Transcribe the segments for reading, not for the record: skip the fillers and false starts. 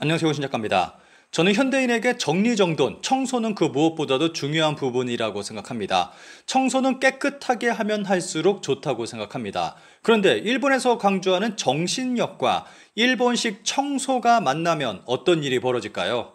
안녕하세요, 신작가입니다. 저는 현대인에게 정리정돈, 청소는 그 무엇보다도 중요한 부분이라고 생각합니다. 청소는 깨끗하게 하면 할수록 좋다고 생각합니다. 그런데 일본에서 강조하는 정신력과 일본식 청소가 만나면 어떤 일이 벌어질까요?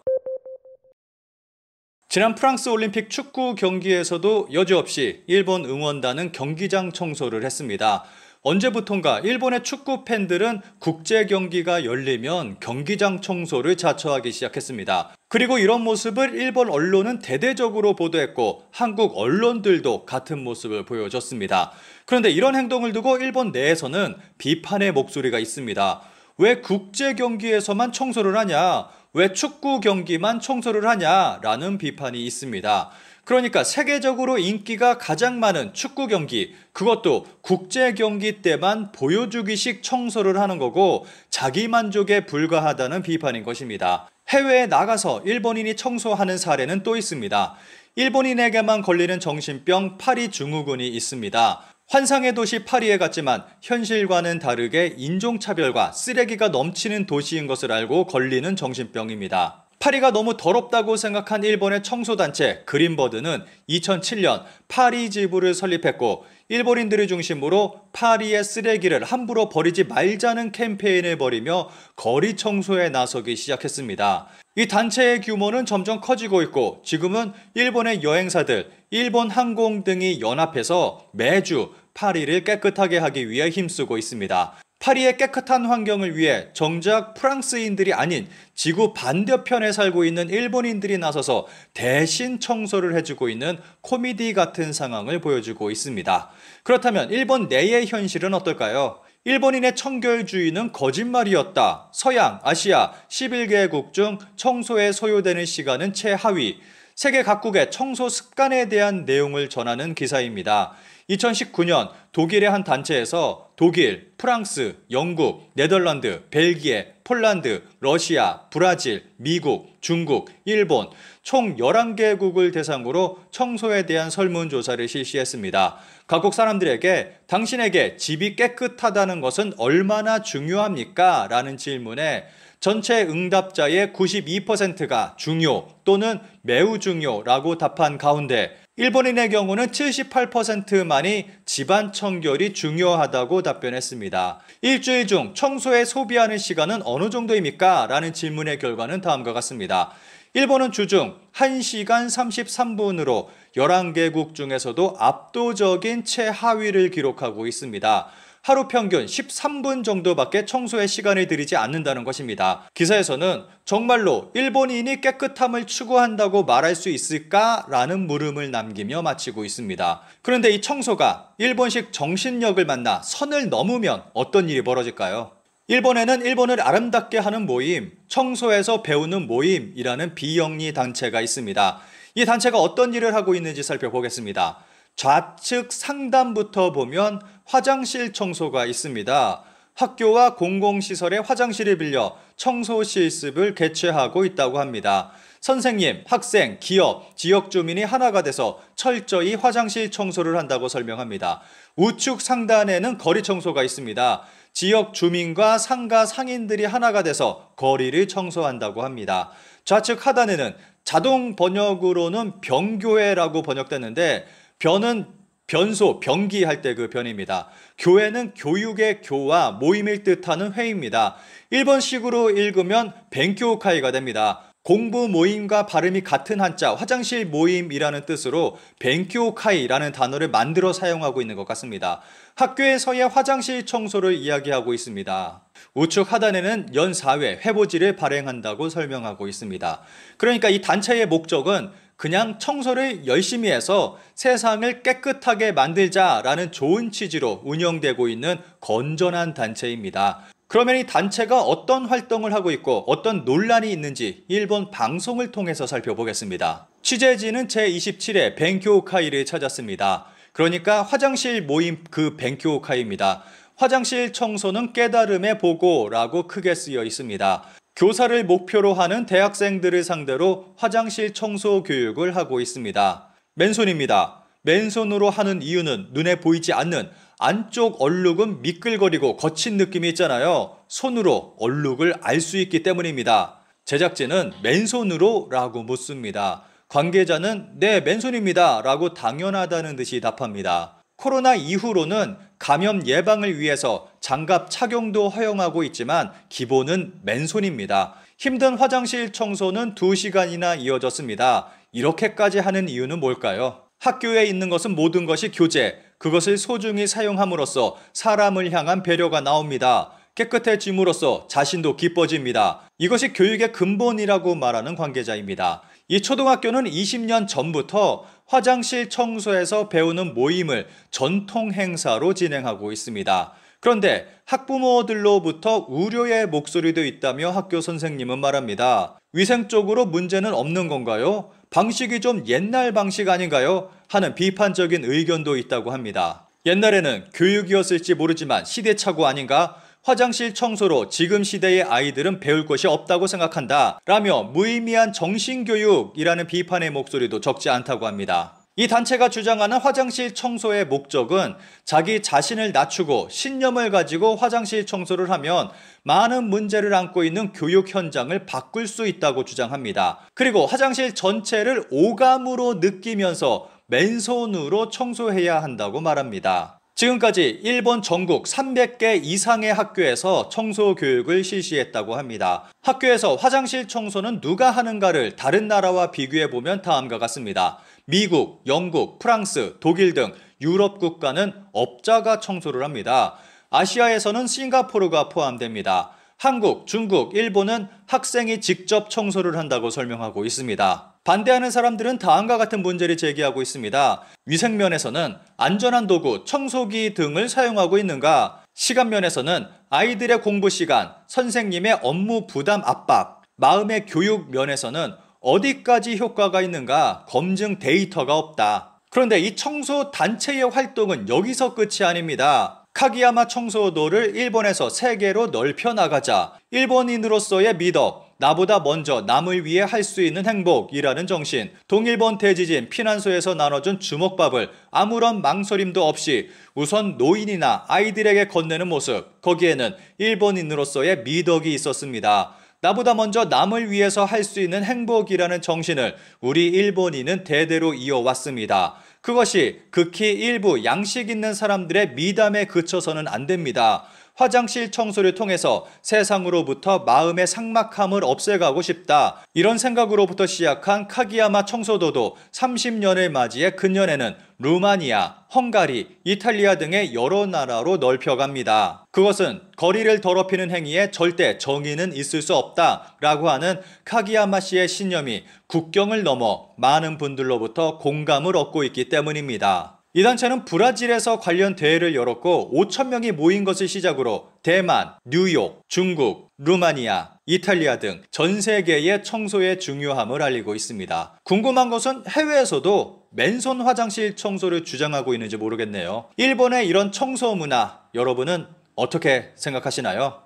지난 프랑스 올림픽 축구 경기에서도 여지없이 일본 응원단은 경기장 청소를 했습니다. 언제부턴가 일본의 축구 팬들은 국제 경기가 열리면 경기장 청소를 자처하기 시작했습니다. 그리고 이런 모습을 일본 언론은 대대적으로 보도했고 한국 언론들도 같은 모습을 보여줬습니다. 그런데 이런 행동을 두고 일본 내에서는 비판의 목소리가 있습니다. 왜 국제 경기에서만 청소를 하냐? 왜 축구 경기만 청소를 하냐? 라는 비판이 있습니다. 그러니까 세계적으로 인기가 가장 많은 축구 경기, 그것도 국제 경기 때만 보여주기식 청소를 하는 거고 자기 만족에 불과하다는 비판인 것입니다. 해외에 나가서 일본인이 청소하는 사례는 또 있습니다. 일본인에게만 걸리는 정신병 파리 증후군이 있습니다. 환상의 도시 파리에 갔지만 현실과는 다르게 인종차별과 쓰레기가 넘치는 도시인 것을 알고 걸리는 정신병입니다. 파리가 너무 더럽다고 생각한 일본의 청소단체 그린버드는 2007년 파리 지부를 설립했고 일본인들을 중심으로 파리의 쓰레기를 함부로 버리지 말자는 캠페인을 벌이며 거리 청소에 나서기 시작했습니다. 이 단체의 규모는 점점 커지고 있고 지금은 일본의 여행사들, 일본 항공 등이 연합해서 매주 파리를 깨끗하게 하기 위해 힘쓰고 있습니다. 파리의 깨끗한 환경을 위해 정작 프랑스인들이 아닌 지구 반대편에 살고 있는 일본인들이 나서서 대신 청소를 해주고 있는 코미디 같은 상황을 보여주고 있습니다. 그렇다면 일본 내의 현실은 어떨까요? 일본인의 청결주의는 거짓말이었다. 서양, 아시아 11개국 중 청소에 소요되는 시간은 최하위. 세계 각국의 청소 습관에 대한 내용을 전하는 기사입니다. 2019년 독일의 한 단체에서 독일, 프랑스, 영국, 네덜란드, 벨기에, 폴란드, 러시아, 브라질, 미국, 중국, 일본 총 11개국을 대상으로 청소에 대한 설문조사를 실시했습니다. 각국 사람들에게 당신에게 집이 깨끗하다는 것은 얼마나 중요합니까? 라는 질문에 전체 응답자의 92%가 중요 또는 매우 중요라고 답한 가운데 일본인의 경우는 78%만이 집안 청결이 중요하다고 답변했습니다. 일주일 중 청소에 소비하는 시간은 어느 정도입니까? 라는 질문의 결과는 다음과 같습니다. 일본은 주중 1시간 33분으로 11개국 중에서도 압도적인 최하위를 기록하고 있습니다. 하루 평균 13분 정도밖에 청소에 시간을 들이지 않는다는 것입니다. 기사에서는 정말로 일본인이 깨끗함을 추구한다고 말할 수 있을까라는 물음을 남기며 마치고 있습니다. 그런데 이 청소가 일본식 정신력을 만나 선을 넘으면 어떤 일이 벌어질까요? 일본에는 일본을 아름답게 하는 모임, 청소에서 배우는 모임이라는 비영리 단체가 있습니다. 이 단체가 어떤 일을 하고 있는지 살펴보겠습니다. 좌측 상단부터 보면 화장실 청소가 있습니다. 학교와 공공시설의 화장실을 빌려 청소 실습을 개최하고 있다고 합니다. 선생님, 학생, 기업, 지역 주민이 하나가 돼서 철저히 화장실 청소를 한다고 설명합니다. 우측 상단에는 거리 청소가 있습니다. 지역 주민과 상가 상인들이 하나가 돼서 거리를 청소한다고 합니다. 좌측 하단에는 자동 번역으로는 병교회라고 번역됐는데 변은 변소, 병기 할 때 그 변입니다. 교회는 교육의 교와 모임을 뜻하는 회의입니다. 일본식으로 읽으면 벤교카이가 됩니다. 공부 모임과 발음이 같은 한자 화장실 모임이라는 뜻으로 벤교카이라는 단어를 만들어 사용하고 있는 것 같습니다. 학교에서의 화장실 청소를 이야기하고 있습니다. 우측 하단에는 연 4회 회보지를 발행한다고 설명하고 있습니다. 그러니까 이 단체의 목적은 그냥 청소를 열심히 해서 세상을 깨끗하게 만들자라는 좋은 취지로 운영되고 있는 건전한 단체입니다. 그러면 이 단체가 어떤 활동을 하고 있고 어떤 논란이 있는지 일본 방송을 통해서 살펴보겠습니다. 취재진은 제27회 벤교카이를 찾았습니다. 그러니까 화장실 모임 그 벤교카이입니다. 화장실 청소는 깨달음의 보고라고 크게 쓰여 있습니다. 교사를 목표로 하는 대학생들을 상대로 화장실 청소 교육을 하고 있습니다. 맨손입니다. 맨손으로 하는 이유는 눈에 보이지 않는 안쪽 얼룩은 미끌거리고 거친 느낌이 있잖아요. 손으로 얼룩을 알 수 있기 때문입니다. 제작진은 맨손으로? 라고 묻습니다. 관계자는 네, 맨손입니다. 라고 당연하다는 듯이 답합니다. 코로나 이후로는 감염 예방을 위해서 장갑 착용도 허용하고 있지만 기본은 맨손입니다. 힘든 화장실 청소는 2시간이나 이어졌습니다. 이렇게까지 하는 이유는 뭘까요? 학교에 있는 것은 모든 것이 교재, 그것을 소중히 사용함으로써 사람을 향한 배려가 나옵니다. 깨끗해짐으로써 자신도 기뻐집니다. 이것이 교육의 근본이라고 말하는 관계자입니다. 이 초등학교는 20년 전부터 화장실 청소에서 배우는 모임을 전통 행사로 진행하고 있습니다. 그런데 학부모들로부터 우려의 목소리도 있다며 학교 선생님은 말합니다. 위생적으로 문제는 없는 건가요? 방식이 좀 옛날 방식 아닌가요? 하는 비판적인 의견도 있다고 합니다. 옛날에는 교육이었을지 모르지만 시대착오 아닌가? 화장실 청소로 지금 시대의 아이들은 배울 것이 없다고 생각한다 라며 무의미한 정신교육이라는 비판의 목소리도 적지 않다고 합니다. 이 단체가 주장하는 화장실 청소의 목적은 자기 자신을 낮추고 신념을 가지고 화장실 청소를 하면 많은 문제를 안고 있는 교육 현장을 바꿀 수 있다고 주장합니다. 그리고 화장실 전체를 오감으로 느끼면서 맨손으로 청소해야 한다고 말합니다. 지금까지 일본 전국 300개 이상의 학교에서 청소 교육을 실시했다고 합니다. 학교에서 화장실 청소는 누가 하는가를 다른 나라와 비교해보면 다음과 같습니다. 미국, 영국, 프랑스, 독일 등 유럽 국가는 업자가 청소를 합니다. 아시아에서는 싱가포르가 포함됩니다. 한국, 중국, 일본은 학생이 직접 청소를 한다고 설명하고 있습니다. 반대하는 사람들은 다음과 같은 문제를 제기하고 있습니다. 위생면에서는 안전한 도구, 청소기 등을 사용하고 있는가? 시간면에서는 아이들의 공부 시간, 선생님의 업무 부담 압박, 마음의 교육 면에서는 어디까지 효과가 있는가? 검증 데이터가 없다. 그런데 이 청소 단체의 활동은 여기서 끝이 아닙니다. 카기야마 청소도를 일본에서 세계로 넓혀 나가자. 일본인으로서의 미덕, 나보다 먼저 남을 위해 할 수 있는 행복이라는 정신, 동일본 대지진 피난소에서 나눠준 주먹밥을 아무런 망설임도 없이 우선 노인이나 아이들에게 건네는 모습, 거기에는 일본인으로서의 미덕이 있었습니다. 나보다 먼저 남을 위해서 할 수 있는 행복이라는 정신을 우리 일본인은 대대로 이어왔습니다. 그것이 극히 일부 양식 있는 사람들의 미담에 그쳐서는 안 됩니다. 화장실 청소를 통해서 세상으로부터 마음의 삭막함을 없애가고 싶다. 이런 생각으로부터 시작한 카기야마 청소도도 30년을 맞이해 근년에는 루마니아, 헝가리, 이탈리아 등의 여러 나라로 넓혀갑니다. 그것은 거리를 더럽히는 행위에 절대 정의는 있을 수 없다 라고 하는 카기야마 씨의 신념이 국경을 넘어 많은 분들로부터 공감을 얻고 있기 때문입니다. 이 단체는 브라질에서 관련 대회를 열었고 5,000명이 모인 것을 시작으로 대만, 뉴욕, 중국, 루마니아, 이탈리아 등 전 세계의 청소의 중요함을 알리고 있습니다. 궁금한 것은 해외에서도 맨손 화장실 청소를 주장하고 있는지 모르겠네요. 일본의 이런 청소 문화, 여러분은 어떻게 생각하시나요?